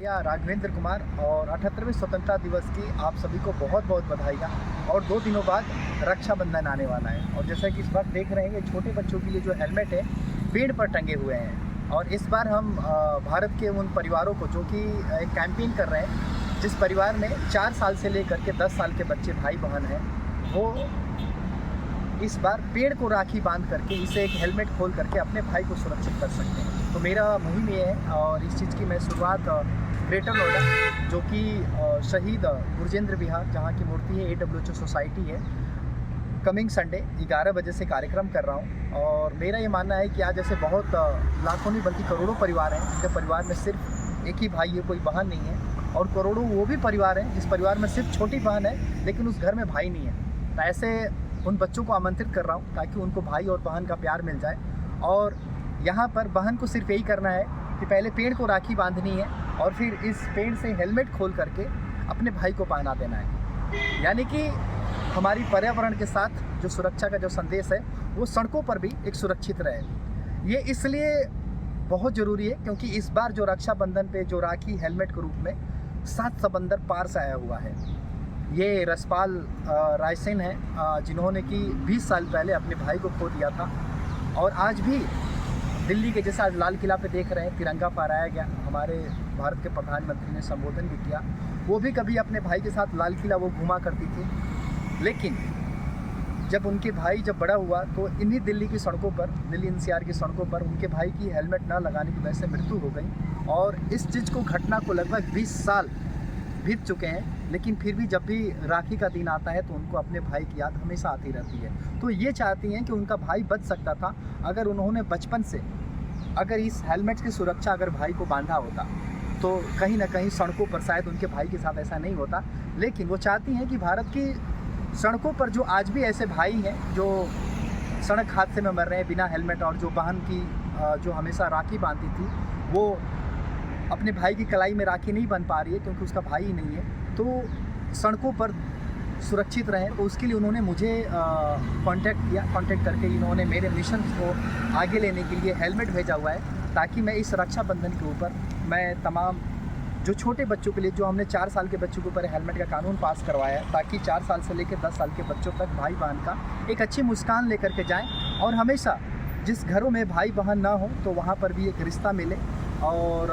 या राघवेंद्र कुमार और 78वें स्वतंत्रता दिवस की आप सभी को बहुत बहुत बधाइयाँ। और 2 दिनों बाद रक्षाबंधन आने वाला है और जैसा कि इस वक्त देख रहे हैं कि छोटे बच्चों के लिए जो हेलमेट है पेड़ पर टंगे हुए हैं। और इस बार हम भारत के उन परिवारों को जो कि एक कैंपेन कर रहे हैं, जिस परिवार में 4 साल से लेकर के 10 साल के बच्चे भाई बहन हैं, वो इस बार पेड़ को राखी बांध करके इसे एक हेलमेट खोल करके अपने भाई को सुरक्षित कर सकते हैं। तो मेरा मुहिम ये है और इस चीज़ की मैं शुरुआत ग्रेटर नोएडा, जो कि शहीद गुरजेंद्र विहार जहाँ की मूर्ति है AWHO सोसाइटी है, कमिंग संडे 11 बजे से कार्यक्रम कर रहा हूँ। और मेरा ये मानना है कि आज ऐसे बहुत लाखों नहीं बल्कि करोड़ों परिवार हैं जिनके परिवार में सिर्फ एक ही भाई है, कोई बहन नहीं है। और करोड़ों वो भी परिवार हैं जिस परिवार में सिर्फ छोटी बहन है लेकिन उस घर में भाई नहीं है। तो ऐसे उन बच्चों को आमंत्रित कर रहा हूँ ताकि उनको भाई और बहन का प्यार मिल जाए। और यहाँ पर बहन को सिर्फ यही करना है कि पहले पेड़ को राखी बांधनी है और फिर इस पेड़ से हेलमेट खोल करके अपने भाई को पहना देना है। यानी कि हमारी पर्यावरण के साथ जो सुरक्षा का जो संदेश है वो सड़कों पर भी एक सुरक्षित रहे। ये इसलिए बहुत ज़रूरी है क्योंकि इस बार जो रक्षाबंधन पे जो राखी हेलमेट के रूप में 7 समंदर पार से आया हुआ है। ये रसपाल रायसेन है जिन्होंने कि 20 साल पहले अपने भाई को खो दिया था। और आज भी दिल्ली के जैसा लाल किला पे देख रहे हैं तिरंगा फहराया गया, हमारे भारत के प्रधानमंत्री ने संबोधन भी किया। वो भी कभी अपने भाई के साथ लाल किला वो घूमा करती थी, लेकिन जब उनके भाई जब बड़ा हुआ तो इन्हीं दिल्ली की सड़कों पर, दिल्ली NCR की सड़कों पर उनके भाई की हेलमेट न लगाने की वजह से मृत्यु हो गई। और इस चीज़ को घटना को लगभग 20 साल बीत चुके हैं, लेकिन फिर भी जब भी राखी का दिन आता है तो उनको अपने भाई की याद हमेशा आती रहती है। तो ये चाहती हैं कि उनका भाई बच सकता था अगर उन्होंने बचपन से अगर इस हेलमेट की सुरक्षा अगर भाई को बांधा होता तो कहीं ना कहीं सड़कों पर शायद उनके भाई के साथ ऐसा नहीं होता। लेकिन वो चाहती हैं कि भारत की सड़कों पर जो आज भी ऐसे भाई हैं जो सड़क हादसे में मर रहे हैं बिना हेलमेट, और जो बहन की जो हमेशा राखी बांधती थी वो अपने भाई की कलाई में राखी नहीं बन पा रही है क्योंकि उसका भाई ही नहीं है, तो सड़कों पर सुरक्षित रहें। तो उसके लिए उन्होंने मुझे कांटेक्ट करके इन्होंने मेरे मिशन को आगे लेने के लिए हेलमेट भेजा हुआ है ताकि मैं इस रक्षाबंधन के ऊपर मैं तमाम जो छोटे बच्चों के लिए, जो हमने 4 साल के बच्चों के ऊपर हेलमेट का कानून पास करवाया है ताकि 4 साल से लेकर 10 साल के बच्चों तक भाई बहन का एक अच्छी मुस्कान लेकर के जाएँ और हमेशा जिस घरों में भाई बहन ना हो तो वहाँ पर भी एक रिश्ता मिले। और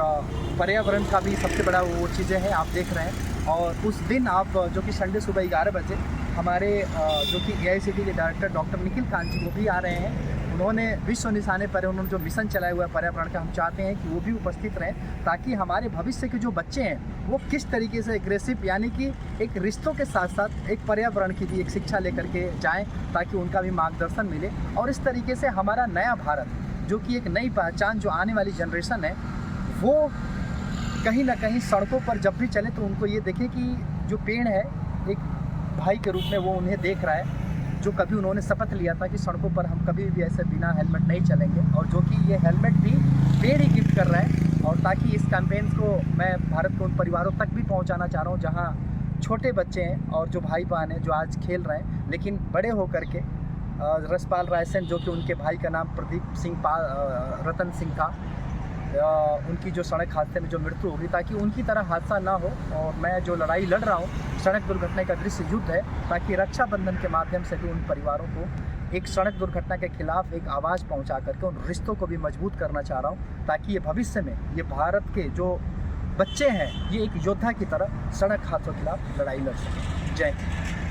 पर्यावरण का भी सबसे बड़ा वो चीज़ें हैं आप देख रहे हैं। और उस दिन आप जो कि संडे सुबह 11 बजे हमारे जो कि AICTE के डायरेक्टर डॉक्टर निखिल कांत जी वो भी आ रहे हैं। उन्होंने विश्व निशाने पर उन्होंने जो मिशन चलाया हुआ है पर्यावरण का, हम चाहते हैं कि वो भी उपस्थित रहें ताकि हमारे भविष्य के जो बच्चे हैं वो किस तरीके से एग्रेसिव यानी कि एक रिश्तों के साथ साथ एक पर्यावरण की भी एक शिक्षा लेकर के जाएँ ताकि उनका भी मार्गदर्शन मिले। और इस तरीके से हमारा नया भारत जो कि एक नई पहचान जो आने वाली जनरेशन है वो कहीं ना कहीं सड़कों पर जब भी चले तो उनको ये देखें कि जो पेड़ है एक भाई के रूप में वो उन्हें देख रहा है, जो कभी उन्होंने शपथ लिया था कि सड़कों पर हम कभी भी ऐसे बिना हेलमेट नहीं चलेंगे, और जो कि ये हेलमेट भी पेड़ ही गिफ्ट कर रहा है। और ताकि इस कैंपेन को मैं भारत के उन परिवारों तक भी पहुँचाना चाह रहा हूँ जहाँ छोटे बच्चे हैं और जो भाई बहन हैं जो आज खेल रहे हैं लेकिन बड़े होकर के रसपाल रायसेन जो कि उनके भाई का नाम प्रदीप सिंह रतन सिंह था, उनकी जो सड़क हादसे में जो मृत्यु होगी ताकि उनकी तरह हादसा ना हो। और मैं जो लड़ाई लड़ रहा हूँ सड़क दुर्घटना का दृश्य युद्ध है ताकि रक्षाबंधन के माध्यम से भी उन परिवारों को एक सड़क दुर्घटना के खिलाफ एक आवाज़ पहुँचा करके उन रिश्तों को भी मजबूत करना चाह रहा हूँ ताकि ये भविष्य में ये भारत के जो बच्चे हैं ये एक योद्धा की तरह सड़क हादसों के खिलाफ लड़ाई लड़ सकें। जय हिंद।